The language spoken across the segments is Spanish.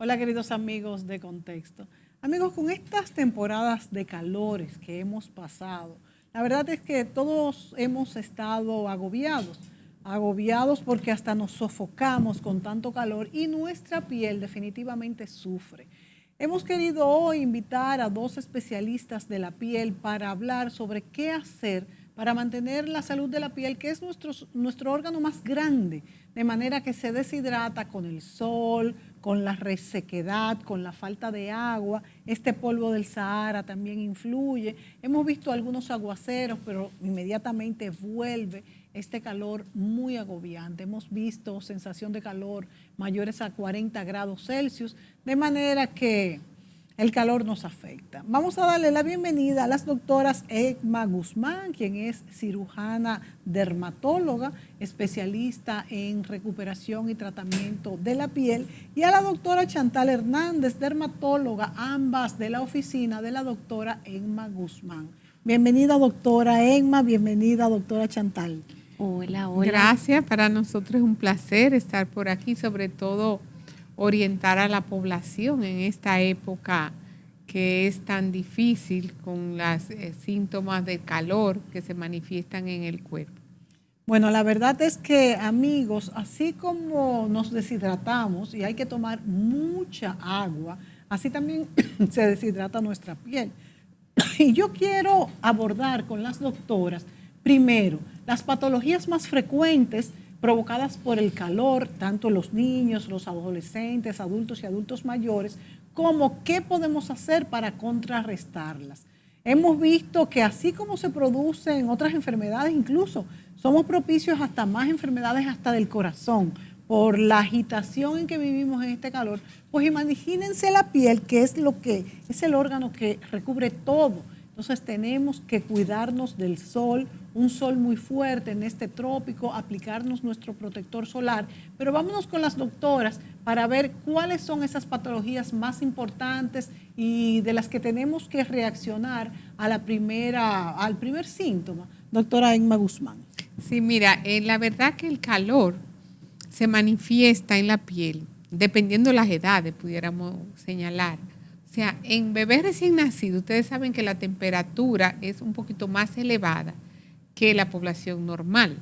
Hola queridos amigos de Contexto. Amigos, con estas temporadas de calores que hemos pasado, la verdad es que todos hemos estado agobiados porque hasta nos sofocamos con tanto calor y nuestra piel definitivamente sufre. Hemos querido hoy invitar a dos especialistas de la piel para hablar sobre qué hacer para mantener la salud de la piel, que es nuestro órgano más grande, de manera que se deshidrata con el sol, con la resequedad, con la falta de agua. Este polvo del Sahara también influye. Hemos visto algunos aguaceros, pero inmediatamente vuelve este calor muy agobiante. Hemos visto sensación de calor mayores a 40 grados Celsius, de manera que el calor nos afecta. Vamos a darle la bienvenida a las doctoras Egma Guzmán, quien es cirujana dermatóloga, especialista en recuperación y tratamiento de la piel, y a la doctora Chantal Hernández, dermatóloga, ambas de la oficina de la doctora Egma Guzmán. Bienvenida, doctora Egma, bienvenida, doctora Chantal. Hola, hola. Gracias, para nosotros es un placer estar por aquí, sobre todo orientar a la población en esta época que es tan difícil con los síntomas de calor que se manifiestan en el cuerpo. Bueno, la verdad es que, amigos, así como nos deshidratamos y hay que tomar mucha agua, así también se deshidrata nuestra piel. Y yo quiero abordar con las doctoras, primero, las patologías más frecuentes provocadas por el calor, tanto los niños, los adolescentes, adultos y adultos mayores, como qué podemos hacer para contrarrestarlas. Hemos visto que así como se producen otras enfermedades, incluso somos propicios hasta más enfermedades hasta del corazón, por la agitación en que vivimos en este calor. Pues imagínense la piel, que es el órgano que recubre todo. Entonces tenemos que cuidarnos del sol, un sol muy fuerte en este trópico, aplicarnos nuestro protector solar. Pero vámonos con las doctoras para ver cuáles son esas patologías más importantes y de las que tenemos que reaccionar al primer síntoma. Doctora Egma Guzmán. Sí, mira, la verdad que el calor se manifiesta en la piel, dependiendo de las edades, pudiéramos señalar. O sea, en bebés recién nacidos, ustedes saben que la temperatura es un poquito más elevada que la población normal.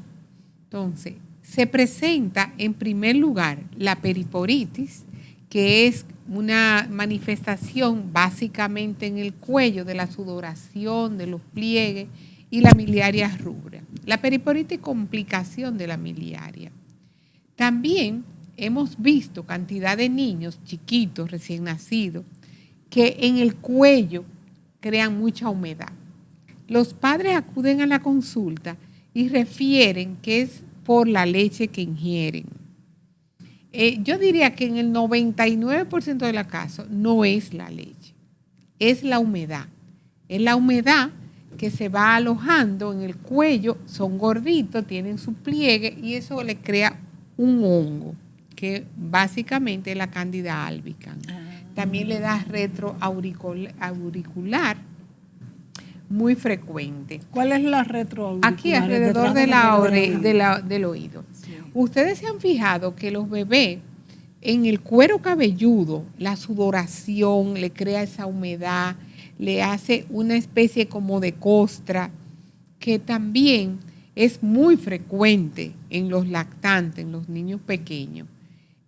Entonces, se presenta en primer lugar la periporitis, que es una manifestación básicamente en el cuello de la sudoración, de los pliegues y la miliaria rubra. La periporitis es complicación de la miliaria. También hemos visto cantidad de niños chiquitos, recién nacidos, que en el cuello crean mucha humedad. Los padres acuden a la consulta y refieren que es por la leche que ingieren. Yo diría que en el 99% de los casos no es la leche, es la humedad. Es la humedad que se va alojando en el cuello, son gorditos, tienen su pliegue y eso le crea un hongo, que básicamente es la Candida albicans. También le da retroauricular muy frecuente. ¿Cuál es la retroauricular? Aquí alrededor del oído. Sí. Ustedes se han fijado que los bebés en el cuero cabelludo, la sudoración le crea esa humedad, le hace una especie como de costra, que también es muy frecuente en los lactantes, en los niños pequeños.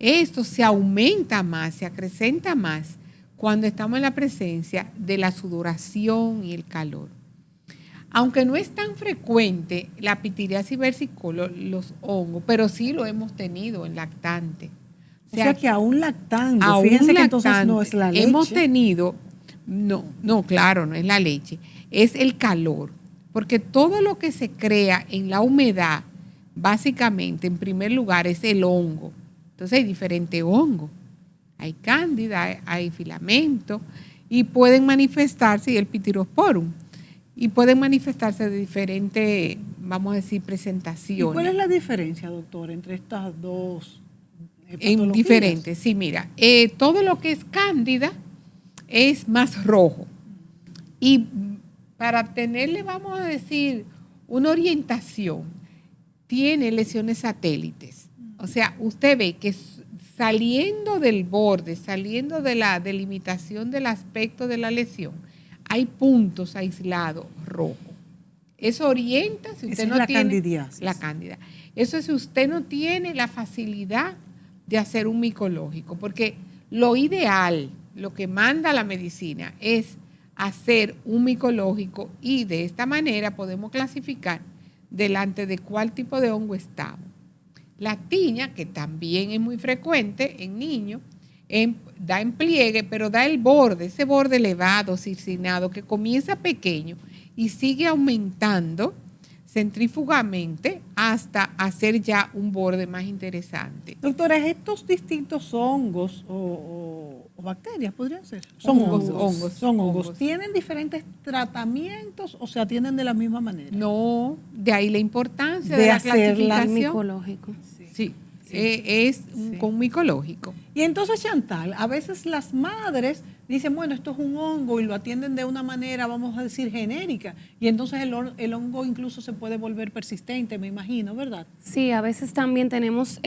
Esto se aumenta más, se acrecenta más cuando estamos en la presencia de la sudoración y el calor. Aunque no es tan frecuente la pitiriasis versicolor, los hongos, pero sí lo hemos tenido en lactantes. O sea que aún lactando, fíjense que entonces no es la leche. Hemos tenido, no, claro, no es la leche, es el calor. Porque todo lo que se crea en la humedad, básicamente, en primer lugar, es el hongo. Entonces hay diferentes hongos. Hay cándida, hay filamento y pueden manifestarse, y el Pityrosporum, y pueden manifestarse de diferentes, vamos a decir, presentaciones. ¿Y cuál es la diferencia, doctor, entre estas dos patologías? Diferentes, sí, mira, todo lo que es cándida es más rojo. Y para tenerle, vamos a decir, una orientación, tiene lesiones satélites. O sea, usted ve que saliendo del borde, saliendo de la delimitación del aspecto de la lesión, hay puntos aislados rojos. Eso orienta si usted Esa no es la tiene candidiasis. la cándida. Eso es si usted no tiene la facilidad de hacer un micológico, porque lo ideal, lo que manda la medicina es hacer un micológico y de esta manera podemos clasificar delante de cuál tipo de hongo estamos. La tiña, que también es muy frecuente en niños, da en pliegue, pero da el borde, ese borde elevado, circinado, que comienza pequeño y sigue aumentando centrífugamente hasta hacer ya un borde más interesante. Doctora, estos distintos hongos o bacterias podrían ser. Son hongos. Son hongos. ¿Tienen diferentes tratamientos o se atienden de la misma manera? No, de ahí la importancia De de la hacerla clasificación. micológico. Sí, es con un micológico. Y entonces, Chantal, a veces las madres dicen, bueno, esto es un hongo y lo atienden de una manera, vamos a decir, genérica. Y entonces el hongo incluso se puede volver persistente, me imagino, ¿verdad? Sí, a veces también tenemos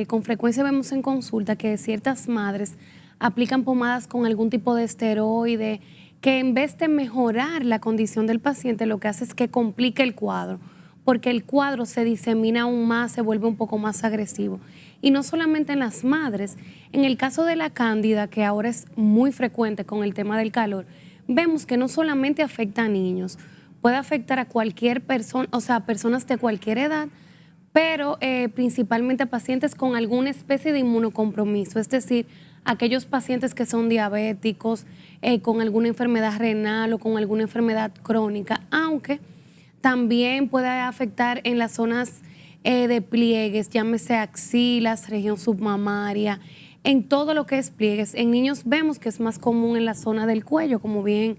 con frecuencia vemos en consulta que ciertas madres aplican pomadas con algún tipo de esteroide que en vez de mejorar la condición del paciente, lo que hace es que complique el cuadro, porque el cuadro se disemina aún más, se vuelve un poco más agresivo. Y no solamente en las madres, en el caso de la cándida, que ahora es muy frecuente con el tema del calor, vemos que no solamente afecta a niños, puede afectar a cualquier persona, o sea, personas de cualquier edad, pero principalmente a pacientes con alguna especie de inmunocompromiso, es decir, aquellos pacientes que son diabéticos, con alguna enfermedad renal o con alguna enfermedad crónica, aunque también puede afectar en las zonas de pliegues, llámese axilas, región submamaria, en todo lo que es pliegues. En niños vemos que es más común en la zona del cuello, como bien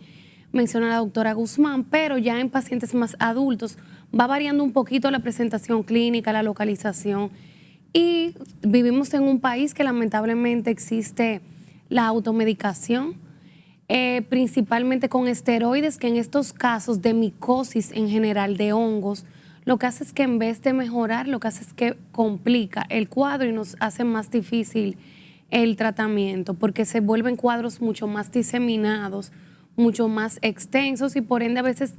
menciona la doctora Guzmán, pero ya en pacientes más adultos va variando un poquito la presentación clínica, la localización. Y vivimos en un país que lamentablemente existe la automedicación, principalmente con esteroides, que en estos casos de micosis en general, de hongos, lo que hace es que en vez de mejorar, lo que hace es que complica el cuadro y nos hace más difícil el tratamiento, porque se vuelven cuadros mucho más diseminados, mucho más extensos y por ende a veces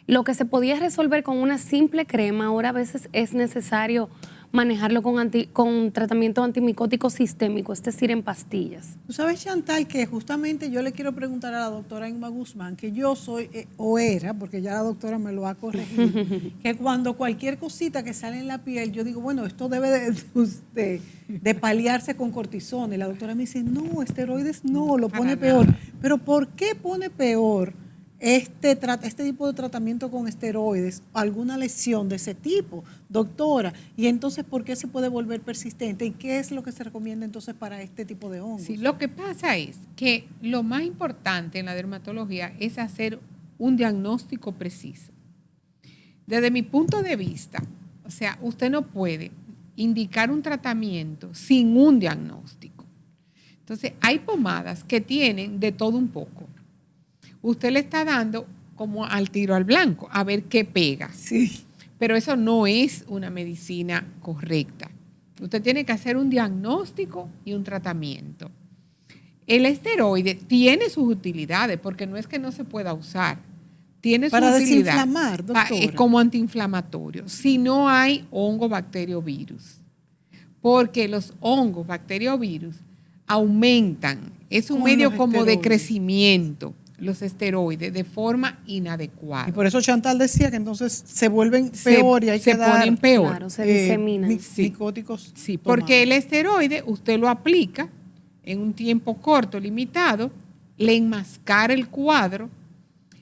lo que se podía resolver con una simple crema, ahora a veces es necesario manejarlo con tratamiento antimicótico sistémico, es decir, en pastillas. Tú sabes, Chantal, que justamente yo le quiero preguntar a la doctora Inma Guzmán, que yo soy, o era, porque ya la doctora me lo ha corregido, que cuando cualquier cosita que sale en la piel, yo digo, bueno, esto debe de paliarse con cortisona. Y la doctora me dice, no, esteroides no, lo pone peor. Pero ¿por qué pone peor este tipo de tratamiento con esteroides, alguna lesión de ese tipo, doctora? Y entonces, ¿por qué se puede volver persistente? ¿Y qué es lo que se recomienda entonces para este tipo de hongos? Sí, lo que pasa es que lo más importante en la dermatología es hacer un diagnóstico preciso. Desde mi punto de vista, o sea, usted no puede indicar un tratamiento sin un diagnóstico. Entonces, hay pomadas que tienen de todo un poco. Usted le está dando como al tiro al blanco, a ver qué pega. Sí. Pero eso no es una medicina correcta. Usted tiene que hacer un diagnóstico y un tratamiento. El esteroide tiene sus utilidades, porque no es que no se pueda usar. Tiene su utilidad. Para desinflamar, doctora. Como antiinflamatorio, si no hay hongo, bacterio, virus. Porque los hongos, bacterio, virus aumentan. Es un medio como de crecimiento, los esteroides, de forma inadecuada. Y por eso Chantal decía que entonces se vuelven peor y hay que dar, ponen peor. Claro, se diseminan. Micóticos. Sí, porque el esteroide usted lo aplica en un tiempo corto, limitado, le enmascara el cuadro,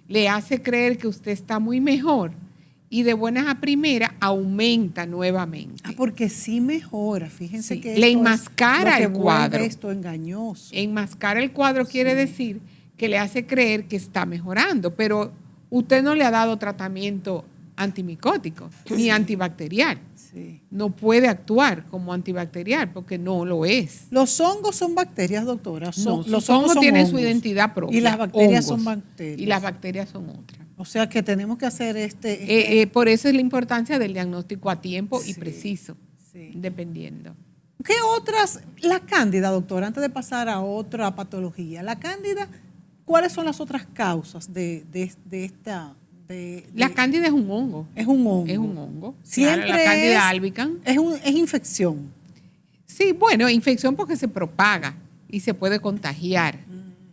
le hace creer que usted está muy mejor y de buenas a primeras aumenta nuevamente. Porque sí mejora, fíjense Sí, que le enmascara el cuadro. Esto engañoso. Enmascara el cuadro quiere decir que le hace creer que está mejorando, pero usted no le ha dado tratamiento antimicótico ni antibacterial. Sí. No puede actuar como antibacterial porque no lo es. ¿Los hongos son bacterias, doctora? Los hongos tienen su identidad propia. Y las bacterias hongos, son bacterias. Y las bacterias son otras. O sea que tenemos que hacer por eso es la importancia del diagnóstico a tiempo y preciso, sí. dependiendo. ¿Qué otras, la cándida, doctora, antes de pasar a otra patología, la cándida, ¿cuáles son las otras causas de esta? La cándida es un hongo. Es un hongo. Es un hongo. Siempre claro, la cándida albicans. Es infección. Sí, bueno, infección porque se propaga y se puede contagiar.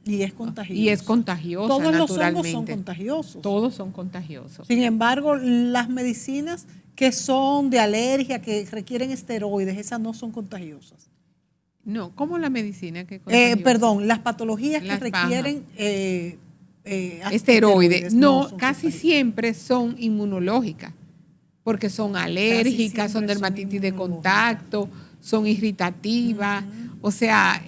Y es contagiosa. Y es contagiosa, Todos naturalmente. los hongos son contagiosos. Todos son contagiosos. Sin embargo, las medicinas que son de alergia, que requieren esteroides, esas no son contagiosas. No, ¿cómo la medicina que contagiosa? Perdón, las patologías Las que requieren esteroides. No, son casi contagiosas. siempre son inmunológicas, porque son alérgicas, son siempre son dermatitis de inmunológicas. contacto, son irritativas, o sea,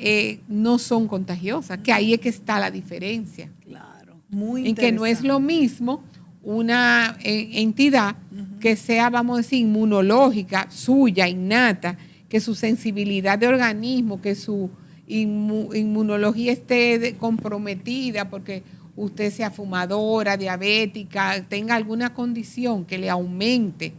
no son contagiosas, que ahí es que está la diferencia. Claro, muy En que no es lo mismo una entidad que sea, vamos a decir, inmunológica, suya, innata, que su sensibilidad de organismo, que su inmunología esté comprometida porque usted sea fumadora, diabética, tenga alguna condición que le aumente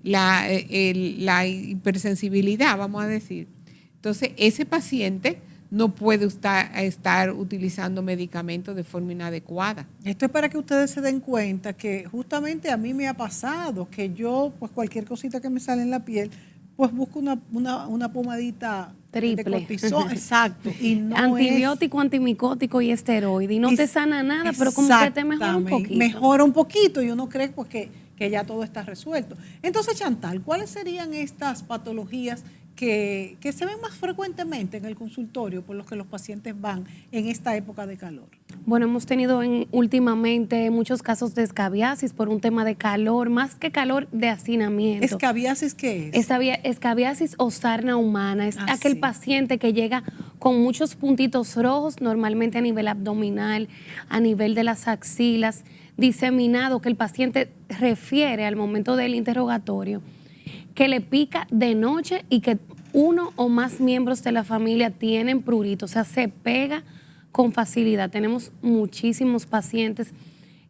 la hipersensibilidad, vamos a decir. Entonces, ese paciente no puede estar utilizando medicamentos de forma inadecuada. Esto es para que ustedes se den cuenta que justamente a mí me ha pasado que yo, pues cualquier cosita que me sale en la piel, pues busco una pomadita Triple. de cortisona, exacto. Y no antibiótico, antimicótico y esteroide. Y no te sana nada, pero como que te mejora un poquito. Mejora un poquito y uno cree pues, que ya todo está resuelto. Entonces, Chantal, ¿cuáles serían estas patologías que se ven más frecuentemente en el consultorio por los que los pacientes van en esta época de calor? Bueno, hemos tenido últimamente muchos casos de escabiasis por un tema de calor, más que calor, de hacinamiento. ¿Escabiasis qué es? Escabiasis o sarna humana. Es aquel sí. paciente que llega con muchos puntitos rojos, normalmente a nivel abdominal, a nivel de las axilas, diseminado, que el paciente refiere al momento del interrogatorio, que le pica de noche y que uno o más miembros de la familia tienen prurito, o sea, se pega con facilidad. Tenemos muchísimos pacientes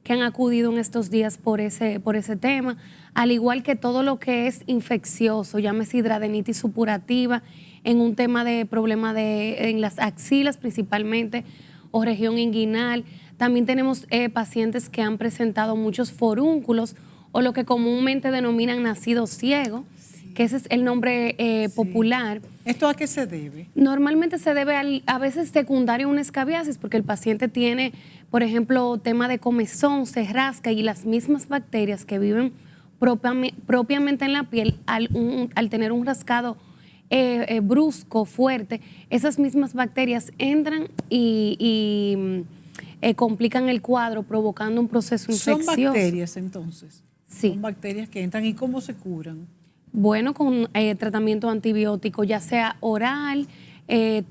que han acudido en estos días por ese tema, al igual que todo lo que es infeccioso, llámese hidradenitis supurativa, en un tema de problema en las axilas principalmente, o región inguinal. También tenemos pacientes que han presentado muchos forúnculos, o lo que comúnmente denominan nacido ciego, que ese es el nombre popular. ¿Esto a qué se debe? Normalmente se debe a veces secundario a una escabiasis, porque el paciente tiene, por ejemplo, tema de comezón, se rasca, y las mismas bacterias que viven propiamente en la piel, al tener un rascado brusco, fuerte, esas mismas bacterias entran y complican el cuadro, provocando un proceso infeccioso. ¿Son bacterias entonces? Sí. Son bacterias que entran. ¿Y cómo se curan? Bueno, con tratamiento antibiótico, ya sea oral,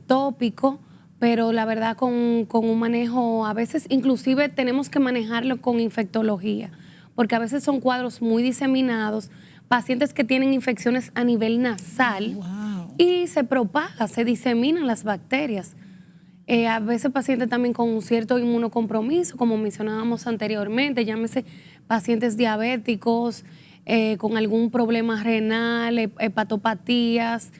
tópico, pero la verdad con un manejo, a veces inclusive tenemos que manejarlo con infectología, porque a veces son cuadros muy diseminados, pacientes que tienen infecciones a nivel nasal. Wow. Y se propaga, se diseminan las bacterias. A veces pacientes también con un cierto inmunocompromiso, como mencionábamos anteriormente, llámese pacientes diabéticos, con algún problema renal, hepatopatías,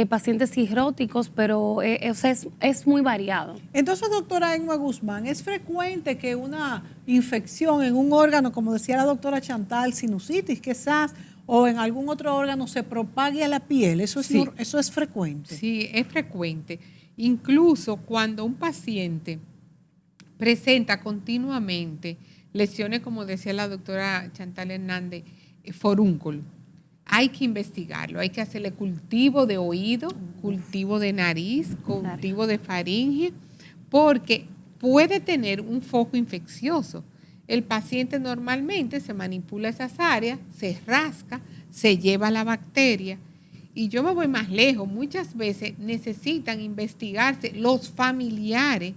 pacientes cirróticos, pero o sea, es muy variado. Entonces, doctora Emma Guzmán, ¿es frecuente que una infección en un órgano, como decía la doctora Chantal, sinusitis quizás, o en algún otro órgano se propague a la piel? ¿Eso es frecuente? Sí, es frecuente. Incluso cuando un paciente presenta continuamente lesiones, como decía la doctora Chantal Hernández, forúnculo, hay que investigarlo, hay que hacerle cultivo de oído, cultivo de nariz, cultivo de faringe, porque puede tener un foco infeccioso. El paciente normalmente se manipula esas áreas, se rasca, se lleva la bacteria. Y yo me voy más lejos, muchas veces necesitan investigarse los familiares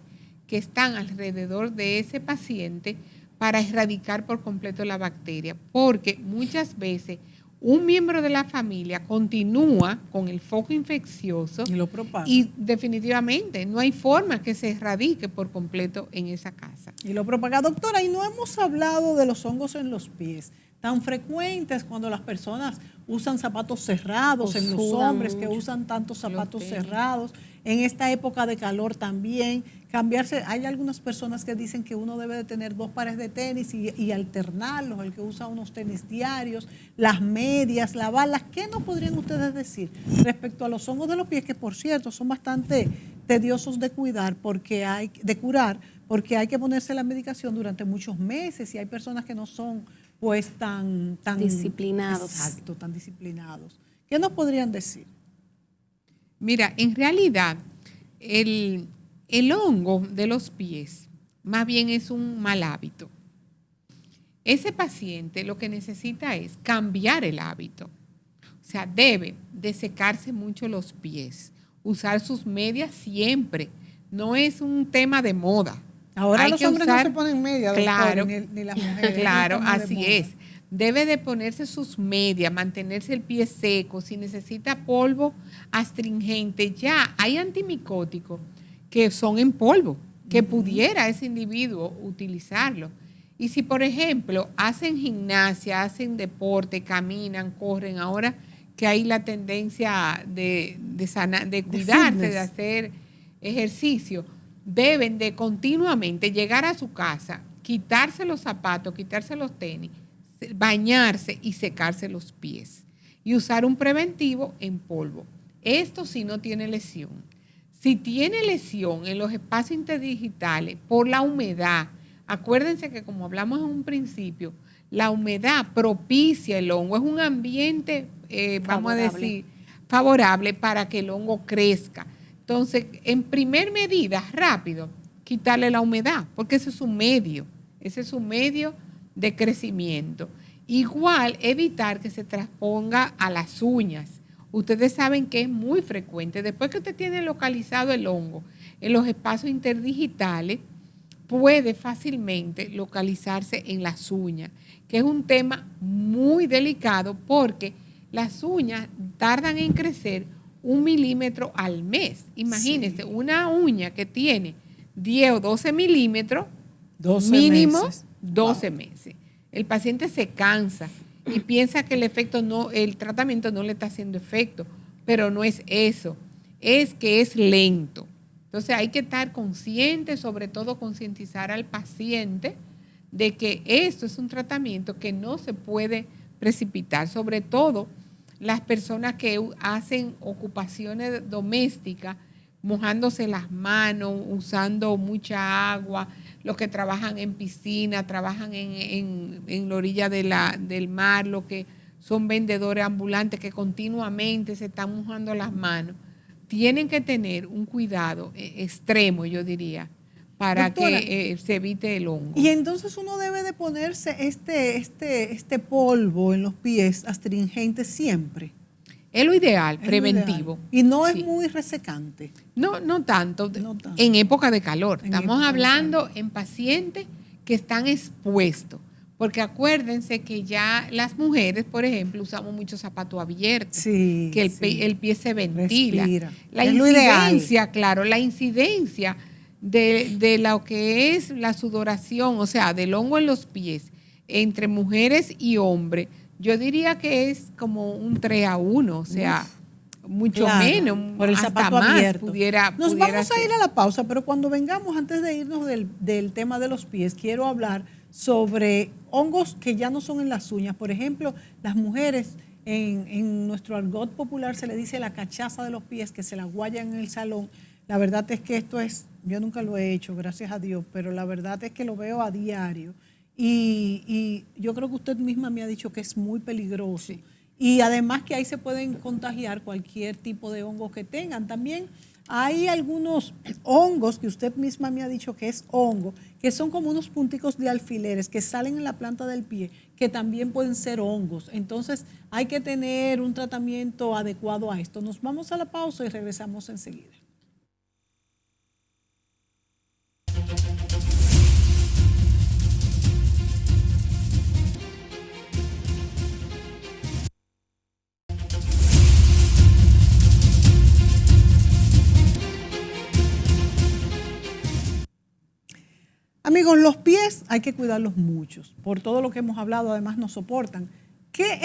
que están alrededor de ese paciente para erradicar por completo la bacteria, porque muchas veces un miembro de la familia continúa con el foco infeccioso Y lo propaga. y definitivamente no hay forma que se erradique por completo en esa casa. Y lo propaga. Doctora, y no hemos hablado de los hongos en los pies, tan frecuentes cuando las personas usan zapatos cerrados, O en los sudan hombres que mucho. usan tantos zapatos tenis. cerrados, en esta época de calor también, cambiarse. Hay algunas personas que dicen que uno debe de tener 2 pares de tenis y alternarlos, el que usa unos tenis diarios, las medias, las balas. ¿Qué nos podrían ustedes decir respecto a los hongos de los pies, que por cierto son bastante tediosos de cuidar, de curar, porque hay que ponerse la medicación durante muchos meses y hay personas que no son pues tan Disciplinados. Exacto, tan disciplinados. ¿Qué nos podrían decir? Mira, en realidad el hongo de los pies más bien es un mal hábito. Ese paciente lo que necesita es cambiar el hábito. O sea, debe de secarse mucho los pies, usar sus medias siempre. No es un tema de moda. Ahora Hay los que hombres usar- no se ponen media, Claro, ni las mujeres. claro, no están de así moda. es. Debe de ponerse sus medias, mantenerse el pie seco. Si necesita polvo astringente, ya hay antimicóticos que son en polvo, que pudiera ese individuo utilizarlo. Y si, por ejemplo, hacen gimnasia, hacen deporte, caminan, corren, ahora que hay la tendencia de cuidarse, fitness. de hacer ejercicio, deben de continuamente llegar a su casa, quitarse los zapatos, quitarse los tenis, bañarse y secarse los pies y usar un preventivo en polvo. Esto si no tiene lesión. Si tiene lesión en los espacios interdigitales por la humedad, acuérdense que como hablamos en un principio, la humedad propicia el hongo, es un ambiente, vamos a decir, favorable para que el hongo crezca. Entonces, en primer medida, rápido, quitarle la humedad, porque ese es su medio de crecimiento. Igual, evitar que se transponga a las uñas. Ustedes saben que es muy frecuente, después que usted tiene localizado el hongo en los espacios interdigitales, puede fácilmente localizarse en las uñas, que es un tema muy delicado porque las uñas tardan en crecer 1 milímetro al mes. Imagínense, Sí. una uña que tiene 10 o 12 milímetros, 12 mínimo meses. 12 meses. El paciente se cansa y piensa que el tratamiento no le está haciendo efecto, pero no es eso, es que es lento. Entonces hay que estar consciente, sobre todo concientizar al paciente de que esto es un tratamiento que no se puede precipitar, sobre todo las personas que hacen ocupaciones domésticas, mojándose las manos, usando mucha agua, los que trabajan en piscina, trabajan en la orilla del mar, los que son vendedores ambulantes que continuamente se están mojando las manos, tienen que tener un cuidado extremo, yo diría, para Doctora, que se evite el hongo. Y entonces uno debe de ponerse este polvo en los pies astringente siempre. Es lo ideal, Es lo preventivo. ideal. Y no es Sí. muy resecante. No tanto, No tanto. en época de calor. En Estamos época de hablando calor. en pacientes que están expuestos, porque acuérdense que ya las mujeres, por ejemplo, usamos muchos zapatos abiertos, Sí, que sí. el pie se ventila. Respira. La Es lo ideal. incidencia, claro, la incidencia de lo que es la sudoración, o sea, del hongo en los pies, entre mujeres y hombres, yo diría que es como un 3-1, o sea, mucho Claro, menos, por el hasta zapato más abierto. pudiera Nos vamos a ser. ir a la pausa, pero cuando vengamos, antes de irnos del tema de los pies, quiero hablar sobre hongos que ya no son en las uñas. Por ejemplo, las mujeres, en nuestro argot popular se le dice la cachaza de los pies, que se la guayan en el salón. La verdad es que yo nunca lo he hecho, gracias a Dios, pero la verdad es que lo veo a diario. Y yo creo que usted misma me ha dicho que es muy peligroso. Sí. Y además que ahí se pueden contagiar cualquier tipo de hongo que tengan. También hay algunos hongos que usted misma me ha dicho que es hongo, que son como unos punticos de alfileres que salen en la planta del pie, que también pueden ser hongos. Entonces hay que tener un tratamiento adecuado a esto. Nos vamos a la pausa y regresamos enseguida. Amigos, los pies hay que cuidarlos muchos, por todo lo que hemos hablado, además nos soportan. ¿Qué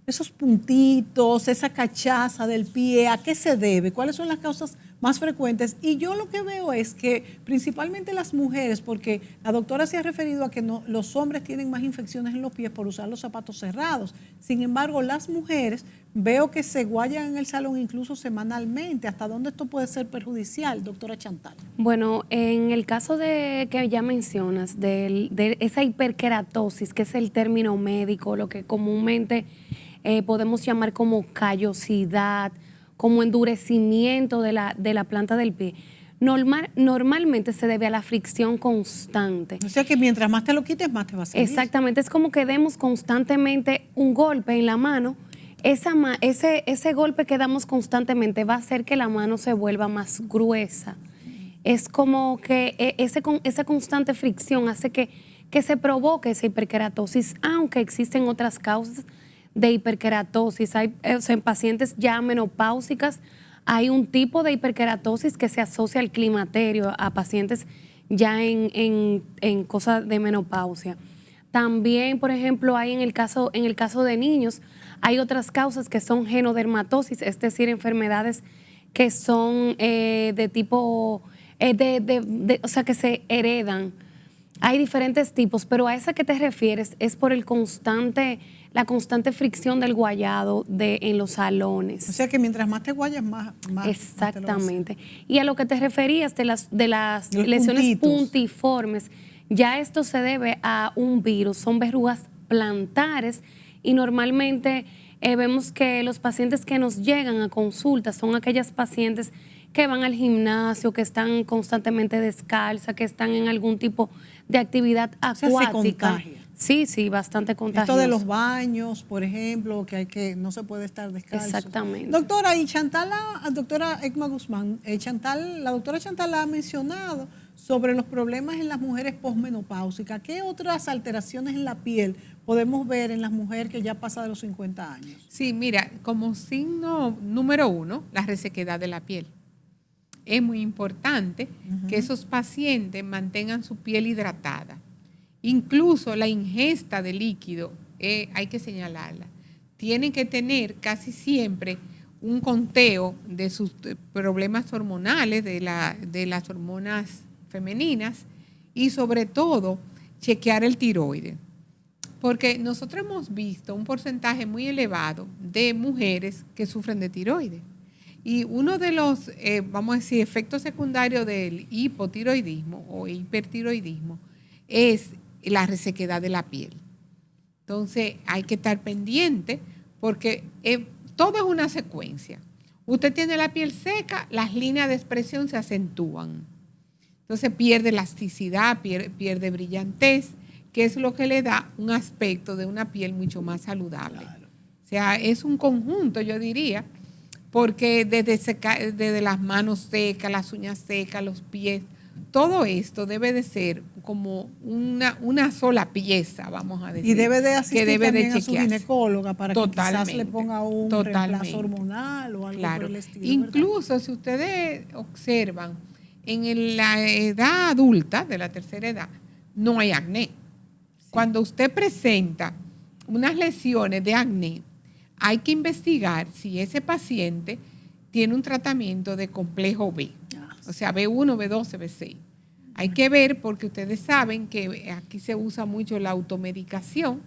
esos puntitos, esa cachaza del pie, a qué se debe? ¿Cuáles son las causas más frecuentes? Y yo lo que veo es que principalmente las mujeres, porque la doctora se ha referido a que los hombres tienen más infecciones en los pies por usar los zapatos cerrados. Sin embargo, las mujeres veo que se guayan en el salón incluso semanalmente. ¿Hasta dónde esto puede ser perjudicial, doctora Chantal? Bueno, en el caso de que ya mencionas, de esa hiperkeratosis, que es el término médico, lo que comúnmente podemos llamar como callosidad, como endurecimiento de la planta del pie, normalmente se debe a la fricción constante. O sea que mientras más te lo quites, más te va a salir. Exactamente, es como que demos constantemente un golpe en la mano. Ese golpe que damos constantemente va a hacer que la mano se vuelva más gruesa. Es como que esa constante fricción hace que se provoque esa hiperkeratosis, aunque existen otras causas de hiperkeratosis. En pacientes ya menopáusicas hay un tipo de hiperkeratosis que se asocia al climaterio, a pacientes ya en cosas de menopausia. También, por ejemplo, hay en el caso de niños, hay otras causas que son genodermatosis, es decir, enfermedades que son de tipo, o sea, que se heredan. Hay diferentes tipos, pero a esa que te refieres es por la constante fricción del guayado en los salones. O sea que mientras más te guayas, más exactamente. Más y a lo que te referías de las lesiones puntitos puntiformes, ya esto se debe a un virus, son verrugas plantares y normalmente vemos que los pacientes que nos llegan a consulta son aquellas pacientes que van al gimnasio, que están constantemente descalzas, que están en algún tipo de actividad acuática. O sea, se contagia. Sí, bastante contagioso. Esto de los baños, por ejemplo, que no se puede estar descalzo. Exactamente. Doctora, y Chantal, doctora Ekma Guzmán, la doctora Chantal ha mencionado sobre los problemas en las mujeres posmenopáusicas. ¿Qué otras alteraciones en la piel podemos ver en las mujeres que ya pasan de los 50 años? Sí, mira, como signo número 1, la resequedad de la piel. Es muy importante que esos pacientes mantengan su piel hidratada. Incluso la ingesta de líquido, hay que señalarla. Tienen que tener casi siempre un conteo de sus problemas hormonales, de las hormonas femeninas y sobre todo chequear el tiroides. Porque nosotros hemos visto un porcentaje muy elevado de mujeres que sufren de tiroides. Y uno de los, vamos a decir, efectos secundarios del hipotiroidismo o hipertiroidismo es la resequedad de la piel. Entonces hay que estar pendiente porque todo es una secuencia. Usted tiene la piel seca, las líneas de expresión se acentúan. Entonces pierde elasticidad, pierde brillantez, que es lo que le da un aspecto de una piel mucho más saludable. Claro. O sea, es un conjunto, yo diría, porque desde las manos secas, las uñas secas, los pies, todo esto debe de ser como una sola pieza, vamos a decir. Y debe de asistir que debe también de a su ginecóloga para que quizás le ponga un Totalmente. reemplazo hormonal o algo por el estilo. Incluso, ¿verdad? Si ustedes observan, en la edad adulta, de la tercera edad, no hay acné. Sí. Cuando usted presenta unas lesiones de acné, hay que investigar si ese paciente tiene un tratamiento de complejo B, o sea, B1, B12, B6. Hay que ver porque ustedes saben que aquí se usa mucho la automedicación.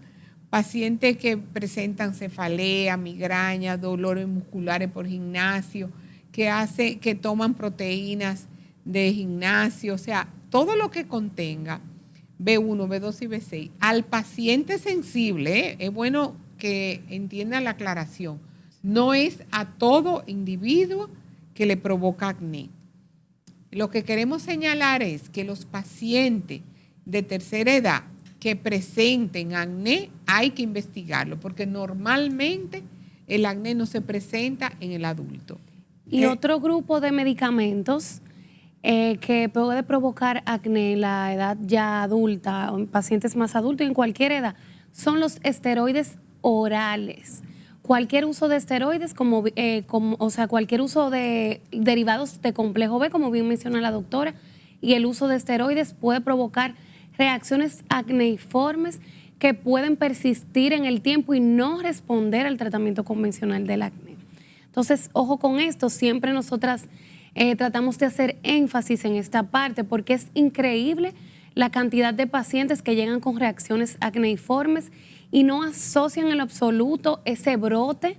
Pacientes que presentan cefalea, migraña, dolores musculares por gimnasio, que toman proteínas de gimnasio, o sea, todo lo que contenga B1, B2 y B6. Al paciente sensible, es bueno que entienda la aclaración, no es a todo individuo que le provoca acné. Lo que queremos señalar es que los pacientes de tercera edad que presenten acné hay que investigarlo, porque normalmente el acné no se presenta en el adulto. Y otro grupo de medicamentos que puede provocar acné en la edad ya adulta, en pacientes más adultos y en cualquier edad, son los esteroides orales. Cualquier uso de esteroides, o sea, cualquier uso de derivados de complejo B, como bien menciona la doctora, y el uso de esteroides puede provocar reacciones acneiformes que pueden persistir en el tiempo y no responder al tratamiento convencional del acné. Entonces, ojo con esto, siempre nosotras tratamos de hacer énfasis en esta parte porque es increíble la cantidad de pacientes que llegan con reacciones acneiformes y no asocian en lo absoluto ese brote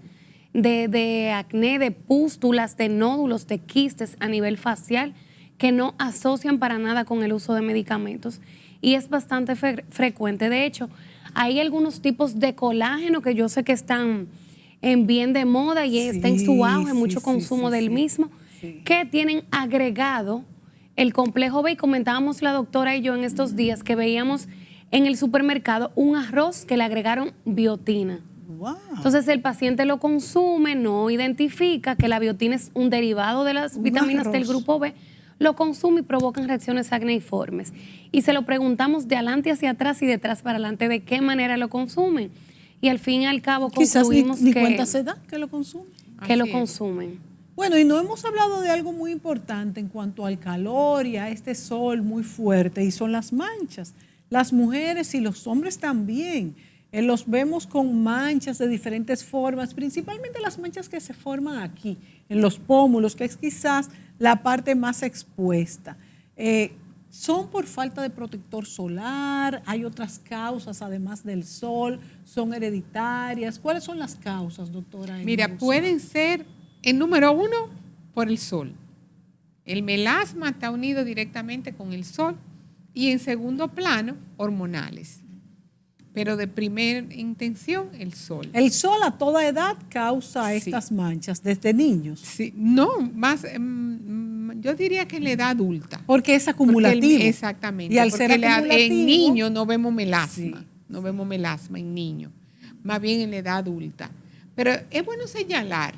de acné, de pústulas, de nódulos, de quistes a nivel facial, que no asocian para nada con el uso de medicamentos. Y es bastante frecuente. De hecho, hay algunos tipos de colágeno que yo sé que están en bien de moda y está en su auge, mucho consumo del mismo, que tienen agregado el complejo B. Y comentábamos la doctora y yo en estos días que veíamos en el supermercado un arroz que le agregaron biotina. Wow. Entonces el paciente lo consume, no identifica que la biotina es un derivado de las vitaminas del grupo B, lo consume y provocan reacciones acneiformes. Y se lo preguntamos de adelante hacia atrás y de atrás para adelante de qué manera lo consumen. Y al fin y al cabo concluimos quizás ni cuenta se da que lo consumen. Que lo consumen. Bueno, y no hemos hablado de algo muy importante en cuanto al calor y a este sol muy fuerte, y son las manchas. Las mujeres y los hombres también. Los vemos con manchas de diferentes formas, principalmente las manchas que se forman aquí, en los pómulos, que es quizás la parte más expuesta. ¿Son por falta de protector solar? ¿Hay otras causas además del sol? ¿Son hereditarias? ¿Cuáles son las causas, doctora? Mira, pueden ser, en número uno, por el sol. El melasma está unido directamente con el sol. Y en segundo plano, hormonales. Pero de primera intención, el sol. ¿El sol a toda edad causa estas manchas desde niños? Sí, no, más, yo diría que en la edad adulta. Porque es acumulativo. Exactamente. Y al ser acumulativo, en niños no vemos melasma, no vemos melasma en niños, más bien en la edad adulta. Pero es bueno señalar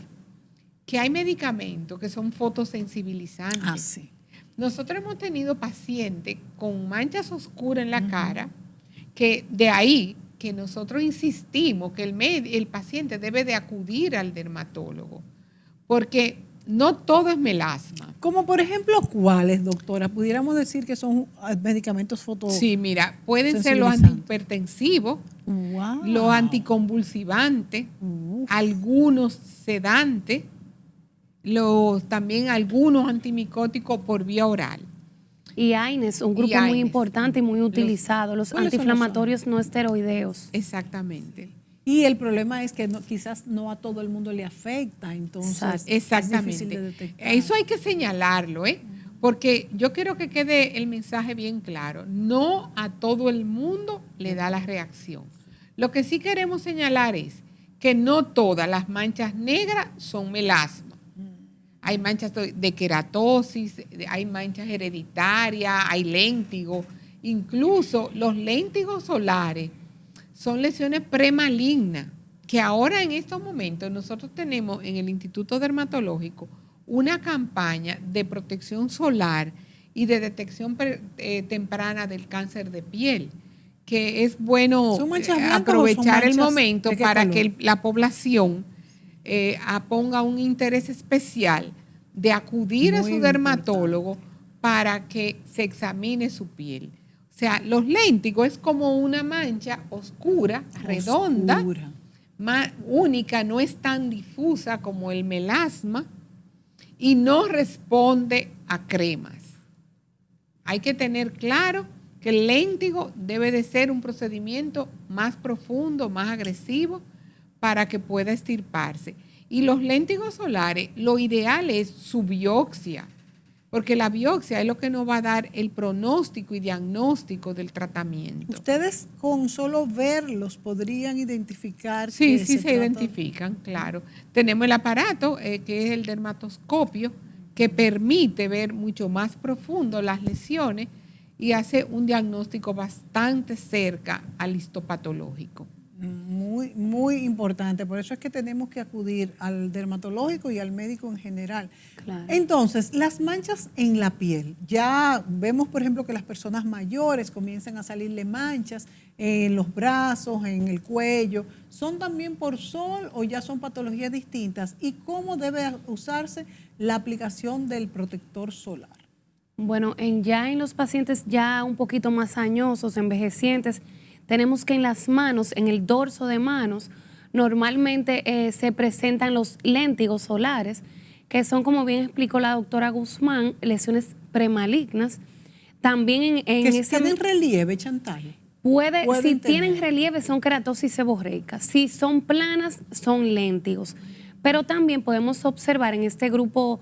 que hay medicamentos que son fotosensibilizantes. Ah, sí. Nosotros hemos tenido pacientes con manchas oscuras en la cara, que de ahí que nosotros insistimos que el paciente debe de acudir al dermatólogo, porque no todo es melasma. Como por ejemplo, ¿cuáles, doctora? Pudiéramos decir que son medicamentos Sí, mira, pueden ser los antihipertensivos, wow, los anticonvulsivantes, algunos sedantes, también algunos antimicóticos por vía oral. Y AINES, un grupo muy importante y muy utilizado, los antiinflamatorios no esteroideos. Exactamente. Y el problema es que quizás no a todo el mundo le afecta, entonces exactamente. Es difícil de detectar. Eso hay que señalarlo, porque yo quiero que quede el mensaje bien claro. No a todo el mundo le da la reacción. Lo que sí queremos señalar es que no todas las manchas negras son melasma. Hay manchas de queratosis, hay manchas hereditarias, hay léntigos. Incluso los léntigos solares son lesiones premalignas, que ahora en estos momentos nosotros tenemos en el Instituto Dermatológico una campaña de protección solar y de detección temprana del cáncer de piel, que es bueno aprovechar el momento para que la población ponga un interés especial de acudir a su dermatólogo para que se examine su piel. O sea, los léntigos es como una mancha oscura, redonda, más única, no es tan difusa como el melasma y no responde a cremas. Hay que tener claro que el léntigo debe de ser un procedimiento más profundo, más agresivo, para que pueda extirparse. Y los léntigos solares, lo ideal es su biopsia, porque la biopsia es lo que nos va a dar el pronóstico y diagnóstico del tratamiento. ¿Ustedes con solo verlos podrían identificar? Sí, sí se identifican, claro. Tenemos el aparato, que es el dermatoscopio, que permite ver mucho más profundo las lesiones y hace un diagnóstico bastante cerca al histopatológico. Muy, muy importante. Por eso es que tenemos que acudir al dermatológico y al médico en general. Claro. Entonces, las manchas en la piel. Ya vemos, por ejemplo, que las personas mayores comienzan a salirle manchas en los brazos, en el cuello. ¿Son también por sol o ya son patologías distintas? ¿Y cómo debe usarse la aplicación del protector solar? Bueno, ya en los pacientes ya un poquito más añosos, envejecientes, tenemos que en las manos, en el dorso de manos, normalmente se presentan los léntigos solares, que son, como bien explicó la doctora Guzmán, lesiones premalignas. También en Que ese... tienen relieve, Chantal. Si tienen relieve, son queratosis seborreica. Si son planas, son léntigos. Pero también podemos observar en este grupo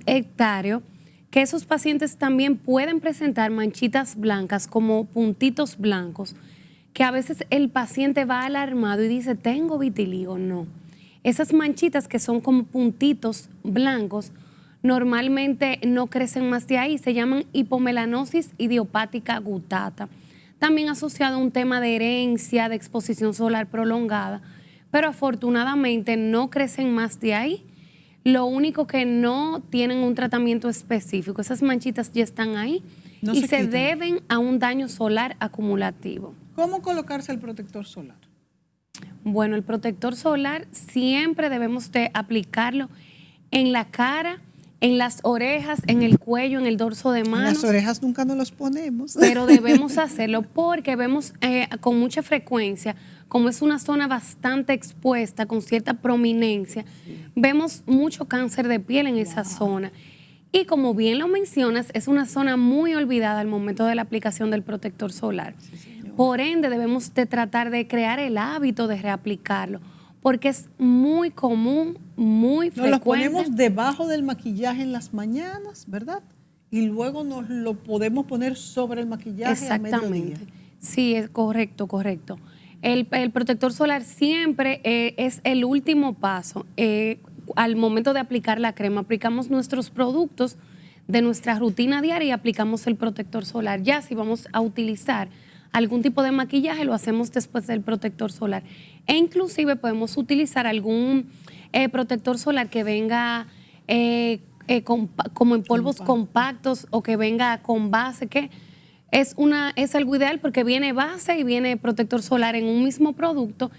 etario que esos pacientes también pueden presentar manchitas blancas como puntitos blancos, que a veces el paciente va alarmado y dice, tengo vitiligo. No. Esas manchitas que son como puntitos blancos, normalmente no crecen más de ahí, se llaman hipomelanosis idiopática gutata. También asociado a un tema de herencia, de exposición solar prolongada, pero afortunadamente no crecen más de ahí. Lo único que no tienen un tratamiento específico, esas manchitas ya están ahí y se deben a un daño solar acumulativo. ¿Cómo colocarse el protector solar? Bueno, el protector solar siempre debemos de aplicarlo en la cara, en las orejas, en el cuello, en el dorso de manos. En las orejas nunca nos los ponemos. Pero debemos hacerlo porque vemos con mucha frecuencia, como es una zona bastante expuesta, con cierta prominencia, vemos mucho cáncer de piel en esa zona. Y como bien lo mencionas, es una zona muy olvidada al momento de la aplicación del protector solar. Por ende, debemos de tratar de crear el hábito de reaplicarlo, porque es muy común, muy frecuente. Nos lo ponemos debajo del maquillaje en las mañanas, ¿verdad? Y luego nos lo podemos poner sobre el maquillaje a mediodía. Exactamente. Sí, es correcto. El protector solar siempre es el último paso. Al momento de aplicar la crema, aplicamos nuestros productos de nuestra rutina diaria y aplicamos el protector solar. Ya si vamos a utilizar algún tipo de maquillaje, lo hacemos después del protector solar. E inclusive podemos utilizar algún protector solar que venga como en polvos compactos o que venga con base, que es algo ideal porque viene base y viene protector solar en un mismo producto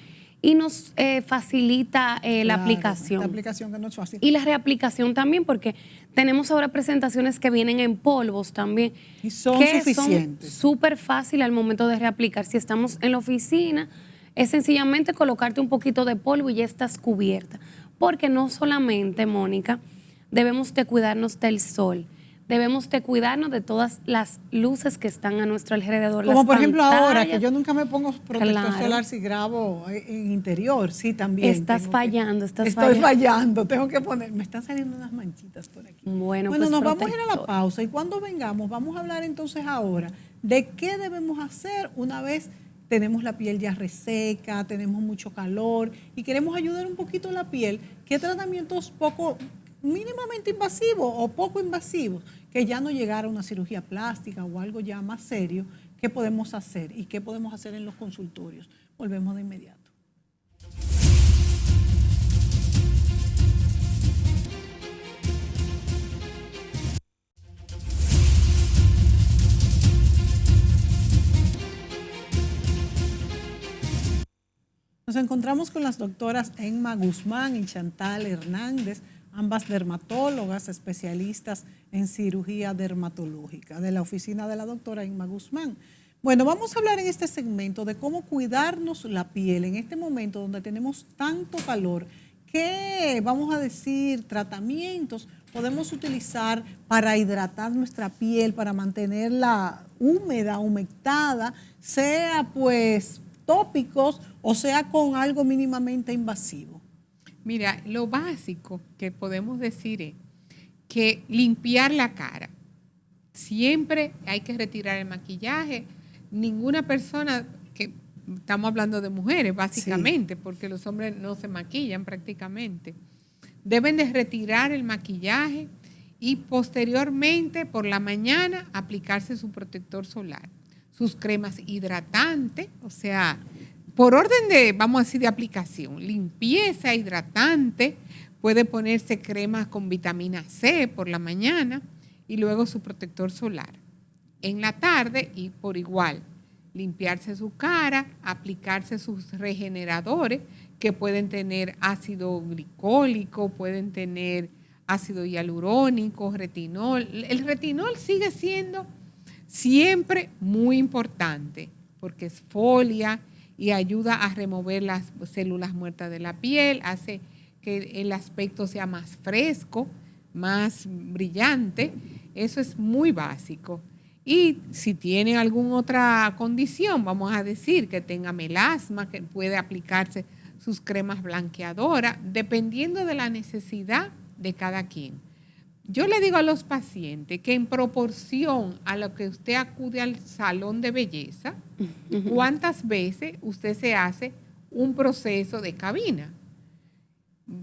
y nos facilita la aplicación. La aplicación que no es fácil. Y la reaplicación también, porque tenemos ahora presentaciones que vienen en polvos también. Y son que suficientes. Son súper fácil al momento de reaplicar. Si estamos en la oficina, es sencillamente colocarte un poquito de polvo y ya estás cubierta. Porque no solamente, Mónica, debemos de cuidarnos del sol. Debemos de cuidarnos de todas las luces que están a nuestro alrededor. Como las por ejemplo pantallas. ahora, que yo nunca me pongo protector solar si grabo en interior. Sí, también. Estoy fallando. Tengo que poner. Me están saliendo unas manchitas por aquí. Bueno, pues nos protector. vamos a ir a la pausa y cuando vengamos vamos a hablar entonces ahora de qué debemos hacer una vez tenemos la piel ya reseca, tenemos mucho calor y queremos ayudar un poquito a la piel. ¿Qué tratamientos mínimamente invasivos o poco invasivos, que ya no llegara a una cirugía plástica o algo ya más serio, qué podemos hacer y qué podemos hacer en los consultorios? Volvemos de inmediato. Nos encontramos con las doctoras Emma Guzmán y Chantal Hernández, ambas dermatólogas especialistas en cirugía dermatológica de la oficina de la doctora Emma Guzmán. Bueno, vamos a hablar en este segmento de cómo cuidarnos la piel en este momento donde tenemos tanto calor. ¿Qué, vamos a decir, tratamientos podemos utilizar para hidratar nuestra piel, para mantenerla húmeda, humectada, sea pues tópicos o sea con algo mínimamente invasivo? Mira, lo básico que podemos decir es que limpiar la cara. Siempre hay que retirar el maquillaje. Ninguna persona, que estamos hablando de mujeres básicamente, sí, porque los hombres no se maquillan prácticamente, deben de retirar el maquillaje y posteriormente por la mañana aplicarse su protector solar, sus cremas hidratantes, o sea, por orden de, vamos a decir, de aplicación, limpieza, hidratante, puede ponerse cremas con vitamina C por la mañana y luego su protector solar. En la tarde y por igual, limpiarse su cara, aplicarse sus regeneradores que pueden tener ácido glicólico, pueden tener ácido hialurónico, retinol. El retinol sigue siendo siempre muy importante porque exfolia y ayuda a remover las células muertas de la piel, hace que el aspecto sea más fresco, más brillante. Eso es muy básico. Y si tiene alguna otra condición, vamos a decir que tenga melasma, que puede aplicarse sus cremas blanqueadoras, dependiendo de la necesidad de cada quien. Yo le digo a los pacientes que en proporción a lo que usted acude al salón de belleza, ¿cuántas veces usted se hace un proceso de cabina?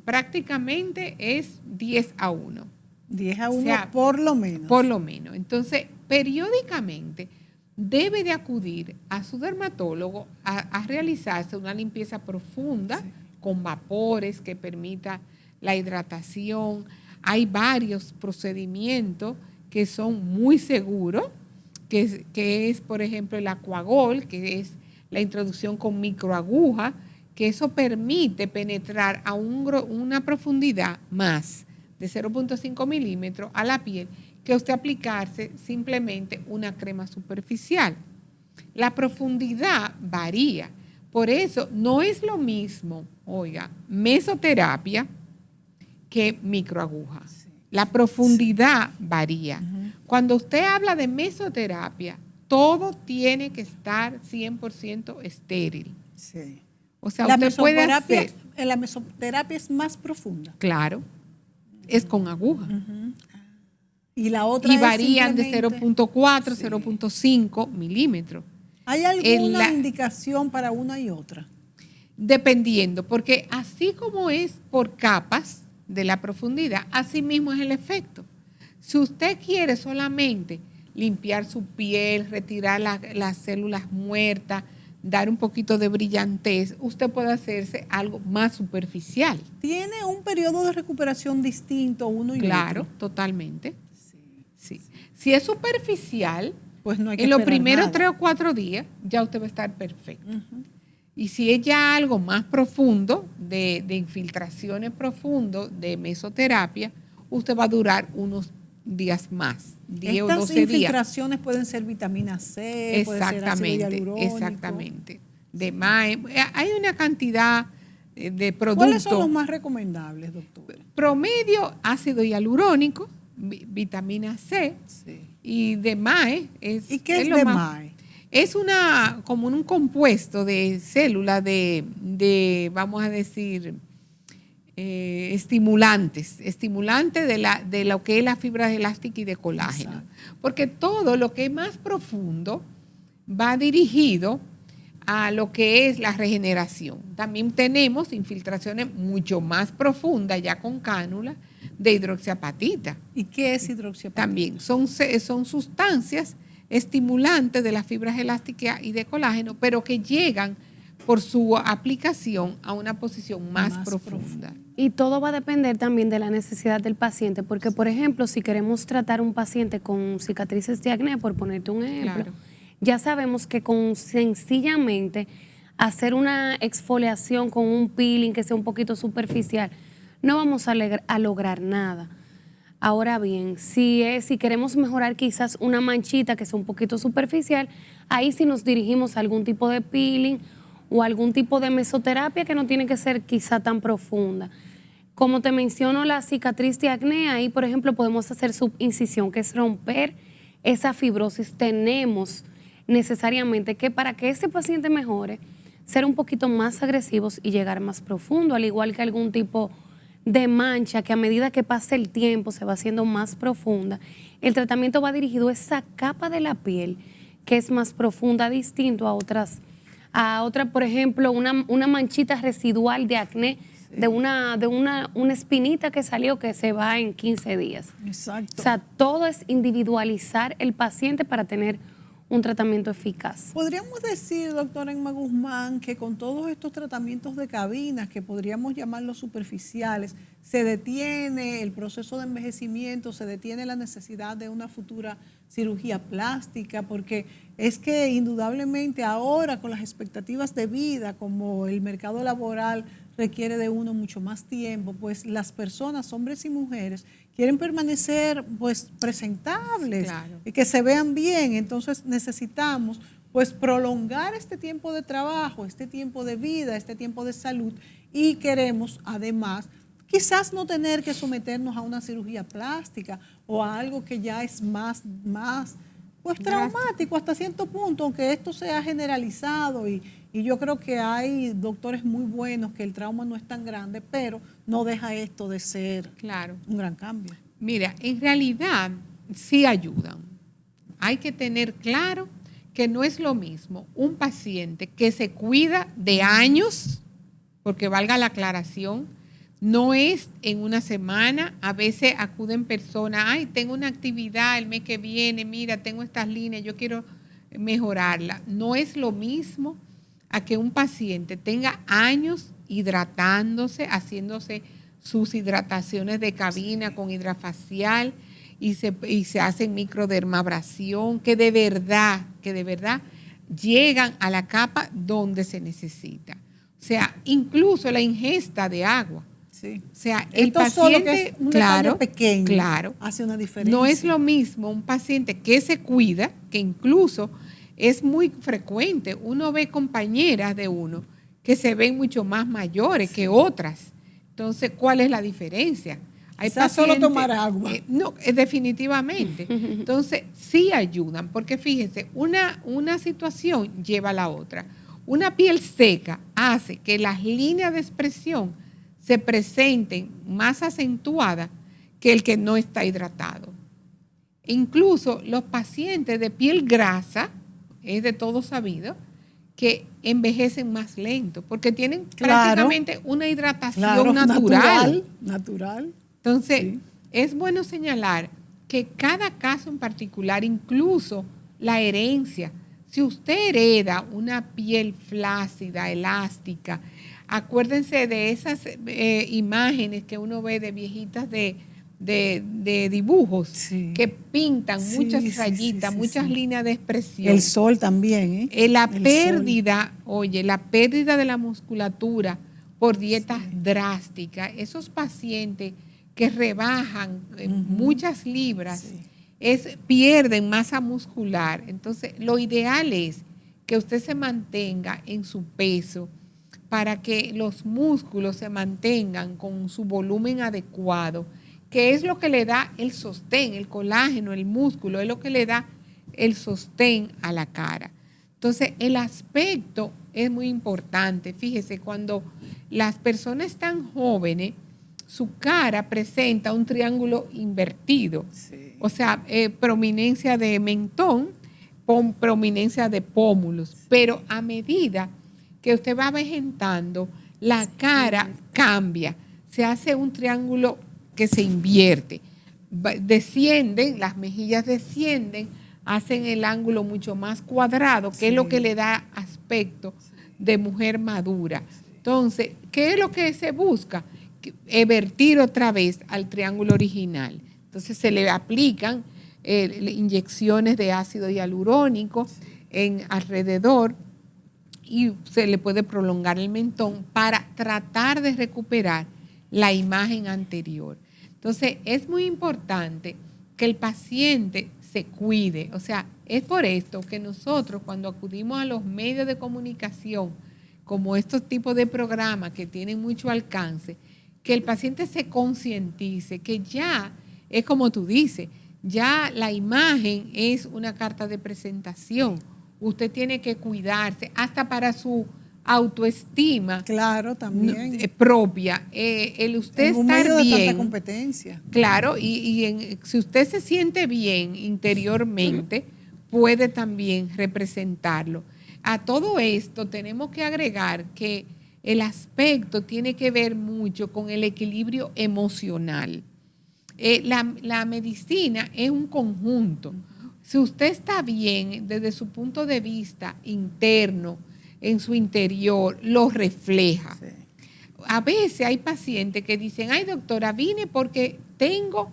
Prácticamente es 10-1. 10-1 O sea, por lo menos. Por lo menos. Entonces, periódicamente debe de acudir a su dermatólogo a realizarse una limpieza profunda con vapores que permita la hidratación. Hay varios procedimientos que son muy seguros, que es, por ejemplo, el Aquagol, que es la introducción con microaguja, que eso permite penetrar a una profundidad más de 0.5 milímetros a la piel que usted aplicarse simplemente una crema superficial. La profundidad varía. Por eso no es lo mismo, oiga, mesoterapia que microaguja. Sí. La profundidad varía. Cuando usted habla de mesoterapia, todo tiene que estar 100% estéril. Sí. O sea, usted puede hacer... La mesoterapia es más profunda. Claro, es con aguja. Y la otra y varían de simplemente... 0.4, sí. 0.5 milímetros. ¿Hay alguna indicación para una y otra? Dependiendo, porque así como es por capas de la profundidad, así mismo es el efecto. Si usted quiere solamente limpiar su piel, retirar las células muertas, dar un poquito de brillantez, usted puede hacerse algo más superficial. ¿Tiene un periodo de recuperación distinto uno y otro? Claro, totalmente. Sí. Si es superficial, pues no hay que en los primeros nada. 3 o 4 días ya usted va a estar perfecto. Y si es ya algo más profundo, de infiltraciones profundas, de mesoterapia, usted va a durar unos días más, 10 o 12 días. Estas infiltraciones pueden ser vitamina C, puede ser ácido hialurónico. Exactamente. De MAE. Hay una cantidad de productos. ¿Cuáles son los más recomendables, doctora? Promedio, ácido hialurónico, vitamina C, sí. Y de MAE. ¿Y qué es de MAE? Es como un compuesto de células de vamos a decir, estimulantes de lo que es la fibra elástica y de colágeno. Exacto. Porque todo lo que es más profundo va dirigido a lo que es la regeneración. También tenemos infiltraciones mucho más profundas, ya con cánula, de hidroxiapatita. ¿Y qué es hidroxiapatita? También son sustancias estimulantes de las fibras elásticas y de colágeno, pero que llegan por su aplicación a una posición más profunda. Y todo va a depender también de la necesidad del paciente, porque por ejemplo, si queremos tratar a un paciente con cicatrices de acné, por ponerte un ejemplo, claro, ya sabemos que con sencillamente hacer una exfoliación con un peeling que sea un poquito superficial, no vamos a lograr nada. Ahora bien, si queremos mejorar quizás una manchita que sea un poquito superficial, ahí sí nos dirigimos a algún tipo de peeling o algún tipo de mesoterapia que no tiene que ser quizá tan profunda. Como te menciono, la cicatriz de acné, ahí por ejemplo podemos hacer subincisión, que es romper esa fibrosis. Tenemos necesariamente que para que ese paciente mejore, ser un poquito más agresivos y llegar más profundo, al igual que algún tipo de mancha que a medida que pasa el tiempo se va haciendo más profunda. El tratamiento va dirigido a esa capa de la piel que es más profunda, distinto a otra, por ejemplo, una manchita residual de acné, sí, de una espinita que salió que se va en 15 días. Exacto. O sea, todo es individualizar el paciente para tener un tratamiento eficaz. ¿Podríamos decir, doctora Emma Guzmán, que con todos estos tratamientos de cabinas, que podríamos llamarlos superficiales, se detiene el proceso de envejecimiento, se detiene la necesidad de una futura cirugía plástica, porque es que indudablemente ahora con las expectativas de vida, como el mercado laboral requiere de uno mucho más tiempo, pues las personas, hombres y mujeres, quieren permanecer pues presentables, Claro. y que se vean bien. Entonces necesitamos pues prolongar este tiempo de trabajo, este tiempo de vida, este tiempo de salud, y queremos además quizás no tener que someternos a una cirugía plástica o a algo que ya es más pues traumático hasta cierto punto, aunque esto sea generalizado, y yo creo que hay doctores muy buenos que el trauma no es tan grande, pero no deja esto de ser Claro. un gran cambio. Mira, en realidad sí ayudan. Hay que tener claro que no es lo mismo un paciente que se cuida de años, porque valga la aclaración, no es en una semana. A veces acuden personas, ay, tengo una actividad el mes que viene, mira, tengo estas líneas, yo quiero mejorarla. No es lo mismo a que un paciente tenga años hidratándose, haciéndose sus hidrataciones de cabina con hidrafacial y se hacen microdermabrasión, que de verdad llegan a la capa donde se necesita. O sea, incluso la ingesta de agua. Sí. O sea, el Esto paciente, solo que es un detalle pequeño, hace una diferencia. No es lo mismo un paciente que se cuida, que incluso es muy frecuente. Uno ve compañeras de uno que se ven mucho más mayores que otras. Entonces, ¿cuál es la diferencia? Hay quizás solo tomar agua. No, definitivamente. Entonces, sí ayudan, porque fíjense, una situación lleva a la otra. Una piel seca hace que las líneas de expresión se presenten más acentuadas que el que no está hidratado. Incluso los pacientes de piel grasa, es de todo sabido, que envejecen más lento, porque tienen prácticamente una hidratación natural. Entonces, sí, es bueno señalar que cada caso en particular, incluso la herencia, si usted hereda una piel flácida, elástica, acuérdense de esas imágenes que uno ve de viejitas de dibujos, sí, que pintan muchas rayitas, muchas líneas de expresión. El sol también, ¿eh? La pérdida, la pérdida de la musculatura por dietas drásticas. Esos pacientes que rebajan muchas libras, pierden masa muscular. Entonces, lo ideal es que usted se mantenga en su peso para que los músculos se mantengan con su volumen adecuado, que es lo que le da el sostén, el colágeno, el músculo, es lo que le da el sostén a la cara. Entonces, el aspecto es muy importante. Fíjese, cuando las personas están jóvenes, su cara presenta un triángulo invertido, sí, o sea, prominencia de mentón, prominencia de pómulos, pero a medida que usted va avejentando, la cara cambia, se hace un triángulo que se invierte, descienden, las mejillas descienden, hacen el ángulo mucho más cuadrado, que es lo que le da aspecto de mujer madura. Entonces, ¿qué es lo que se busca? Vertir otra vez al triángulo original. Entonces se le aplican inyecciones de ácido hialurónico alrededor y se le puede prolongar el mentón para tratar de recuperar la imagen anterior. Entonces es muy importante que el paciente se cuide. O sea, es por esto que nosotros cuando acudimos a los medios de comunicación, como estos tipos de programas que tienen mucho alcance, que el paciente se concientice, que ya es como tú dices, ya la imagen es una carta de presentación. Usted tiene que cuidarse hasta para su autoestima. Claro, también. Propia. El usted en un estar medio de bien. Tanta competencia. Claro, si usted se siente bien interiormente, puede también representarlo. A todo esto tenemos que agregar que el aspecto tiene que ver mucho con el equilibrio emocional. La medicina es un conjunto. Si usted está bien desde su punto de vista interno, en su interior, lo refleja. Sí. A veces hay pacientes que dicen, ay doctora, vine porque tengo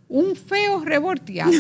un feo revolteado.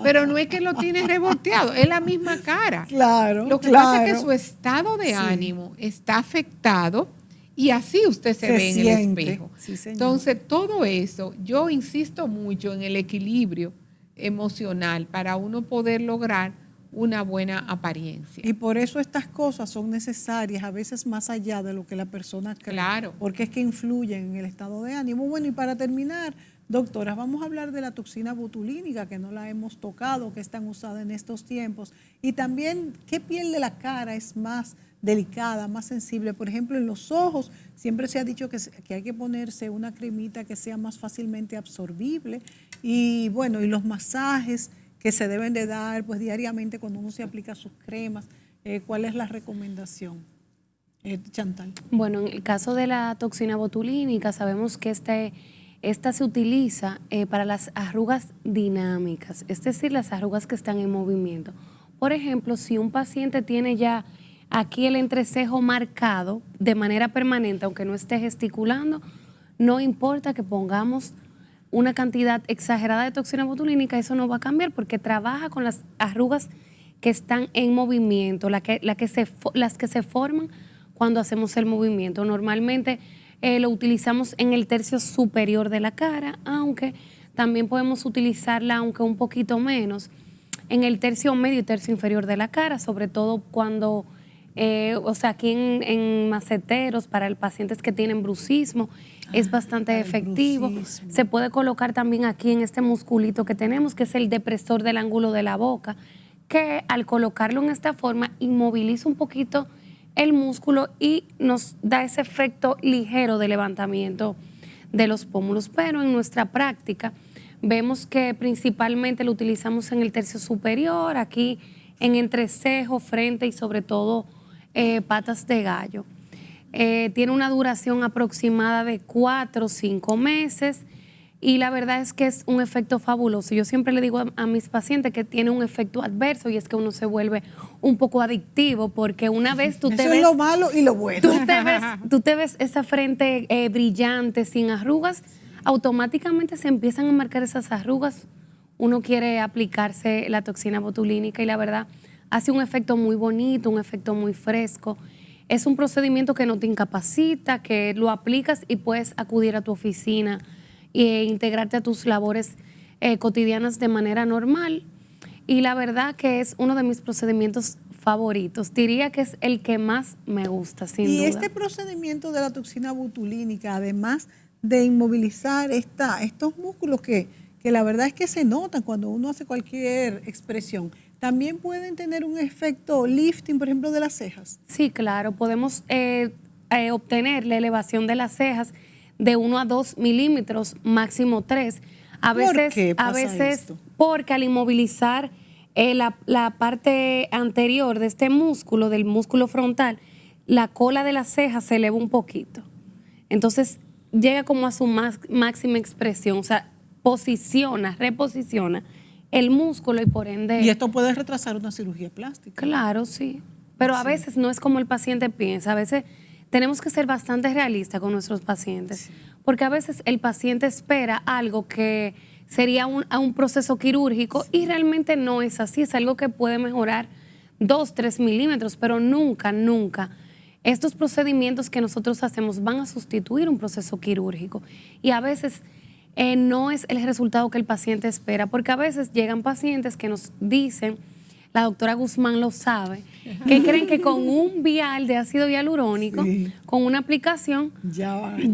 Pero no es que lo tiene revolteado, es la misma cara. Claro, Lo que pasa es que su estado de ánimo está afectado y así usted se ve en el espejo. Sí, señor. Entonces, todo eso, yo insisto mucho en el equilibrio emocional para uno poder lograr una buena apariencia. Y por eso estas cosas son necesarias, a veces más allá de lo que la persona cree. Claro. Porque es que influyen en el estado de ánimo. Bueno, y para terminar, doctoras, vamos a hablar de la toxina botulínica, que no la hemos tocado, que es tan usada en estos tiempos. Y también, ¿qué piel de la cara es más delicada, más sensible? Por ejemplo, en los ojos, siempre se ha dicho que hay que ponerse una cremita que sea más fácilmente absorbible. Y bueno, y los masajes que se deben de dar pues diariamente cuando uno se aplica sus cremas. ¿Cuál es la recomendación? Chantal. Bueno, en el caso de la toxina botulínica, sabemos que esta se utiliza para las arrugas dinámicas, es decir, las arrugas que están en movimiento. Por ejemplo, si un paciente tiene ya aquí el entrecejo marcado de manera permanente, aunque no esté gesticulando, no importa que pongamos una cantidad exagerada de toxina botulínica, eso no va a cambiar porque trabaja con las arrugas que están en movimiento, las que se forman cuando hacemos el movimiento. Normalmente lo utilizamos en el tercio superior de la cara, aunque también podemos utilizarla, aunque un poquito menos, en el tercio medio y tercio inferior de la cara, sobre todo cuando, aquí en maceteros, para los pacientes que tienen brucismo, es bastante efectivo. Se puede colocar también aquí en este musculito que tenemos, que es el depresor del ángulo de la boca, que al colocarlo en esta forma inmoviliza un poquito el músculo y nos da ese efecto ligero de levantamiento de los pómulos. Pero en nuestra práctica vemos que principalmente lo utilizamos en el tercio superior, aquí en entrecejo, frente y sobre todo patas de gallo. Tiene una duración aproximada de 4 o 5 meses y la verdad es que es un efecto fabuloso. Yo siempre le digo a mis pacientes que tiene un efecto adverso y es que uno se vuelve un poco adictivo porque una vez tú te ves... Eso es lo malo y lo bueno. Tú te ves esa frente brillante, sin arrugas, automáticamente se empiezan a marcar esas arrugas. Uno quiere aplicarse la toxina botulínica y la verdad hace un efecto muy bonito, un efecto muy fresco. Es un procedimiento que no te incapacita, que lo aplicas y puedes acudir a tu oficina e integrarte a tus labores cotidianas de manera normal. Y la verdad que es uno de mis procedimientos favoritos. Diría que es el que más me gusta, sin duda. Y este procedimiento de la toxina botulínica, además de inmovilizar estos músculos que la verdad es que se notan cuando uno hace cualquier expresión, ¿también pueden tener un efecto lifting, por ejemplo, de las cejas? Sí, claro. Podemos obtener la elevación de las cejas de 1 a 2 milímetros, máximo 3. ¿Por qué pasa esto? Porque al inmovilizar la parte anterior de este músculo, del músculo frontal, la cola de las cejas se eleva un poquito. Entonces llega como a su máxima expresión, o sea, reposiciona el músculo y por ende... Y esto puede retrasar una cirugía plástica. Claro, sí. Pero a veces no es como el paciente piensa. A veces tenemos que ser bastante realistas con nuestros pacientes. Porque a veces el paciente espera algo que sería un proceso quirúrgico y realmente no es así. Es algo que puede mejorar 2, 3 milímetros, pero nunca, nunca. Estos procedimientos que nosotros hacemos van a sustituir un proceso quirúrgico. Y a veces... no es el resultado que el paciente espera, porque a veces llegan pacientes que nos dicen, la doctora Guzmán lo sabe, que creen que con un vial de ácido hialurónico, con una aplicación,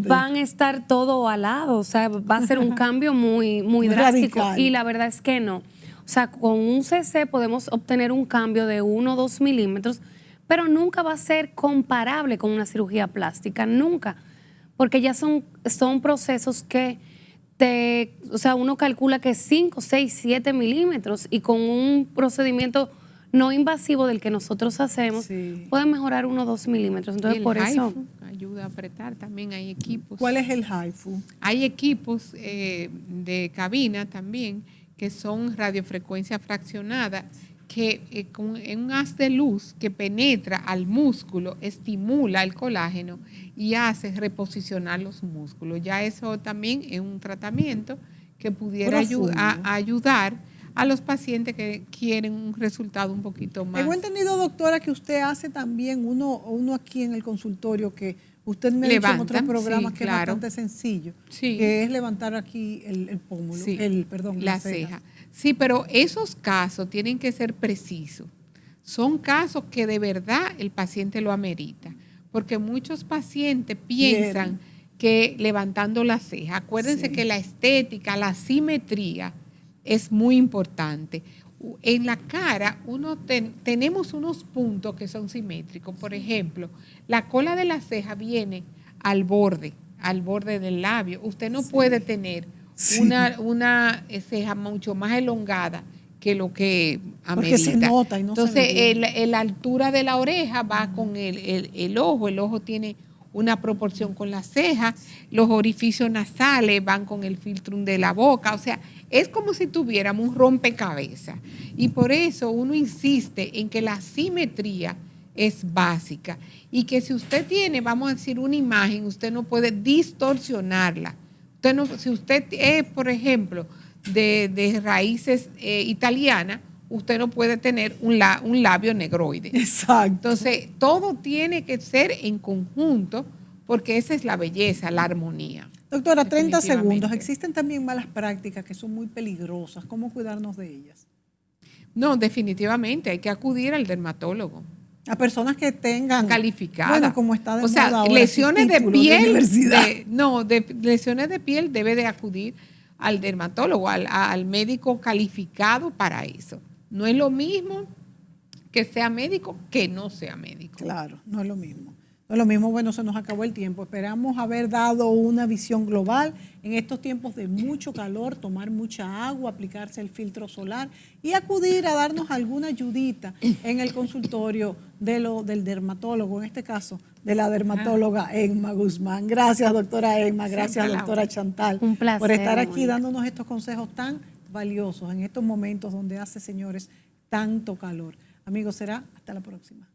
van a estar todo alado, o sea, va a ser un cambio muy drástico. Radical. Y la verdad es que no. O sea, con un CC podemos obtener un cambio de 1 o 2 milímetros, pero nunca va a ser comparable con una cirugía plástica, nunca, porque ya son procesos que uno calcula que 5, 6, 7 milímetros y con un procedimiento no invasivo del que nosotros hacemos, puede mejorar 1 o 2 milímetros. Entonces, por eso ayuda a apretar, también hay equipos. ¿Cuál es el HIFU? Hay equipos de cabina también que son radiofrecuencia fraccionada, que con un haz de luz que penetra al músculo, estimula el colágeno y hace reposicionar los músculos. Ya eso también es un tratamiento que pudiera ayudar a los pacientes que quieren un resultado un poquito más. Tengo entendido, doctora, que usted hace también uno aquí en el consultorio que usted me ha dicho en otros programas que es bastante sencillo, que es levantar aquí el pómulo, la ceja. Sí, pero esos casos tienen que ser precisos. Son casos que de verdad el paciente lo amerita, porque muchos pacientes piensan que levantando la ceja, acuérdense que la estética, la simetría es muy importante. En la cara tenemos unos puntos que son simétricos. Por ejemplo, la cola de la ceja viene al borde del labio. Usted no puede tener una ceja mucho más elongada que lo que amerita. Porque se nota y no se ve bien. Entonces, la altura de la oreja va con el ojo. El ojo tiene una proporción con la ceja. Los orificios nasales van con el filtrum de la boca. O sea, es como si tuviéramos un rompecabezas. Y por eso uno insiste en que la simetría es básica. Y que si usted tiene, vamos a decir, una imagen, usted no puede distorsionarla. Si usted es, por ejemplo, de raíces italianas, usted no puede tener un labio negroide. Exacto. Entonces, todo tiene que ser en conjunto, porque esa es la belleza, la armonía. Doctora, 30 segundos. Existen también malas prácticas que son muy peligrosas. ¿Cómo cuidarnos de ellas? No, definitivamente hay que acudir al dermatólogo. A personas que tengan calificadas. Bueno, como está de moda ahora, lesiones de piel. Lesiones de piel debe de acudir al dermatólogo, al médico calificado para eso. No es lo mismo que sea médico que no sea médico. Claro, no es lo mismo. No es lo mismo, bueno, se nos acabó el tiempo. Esperamos haber dado una visión global en estos tiempos de mucho calor, tomar mucha agua, aplicarse el filtro solar y acudir a darnos alguna ayudita en el consultorio del dermatólogo, en este caso de la dermatóloga Emma Guzmán. Gracias, doctora Emma, gracias, doctora Chantal, un placer, por estar aquí dándonos estos consejos tan valiosos en estos momentos donde hace, señores, tanto calor. Amigos, será hasta la próxima.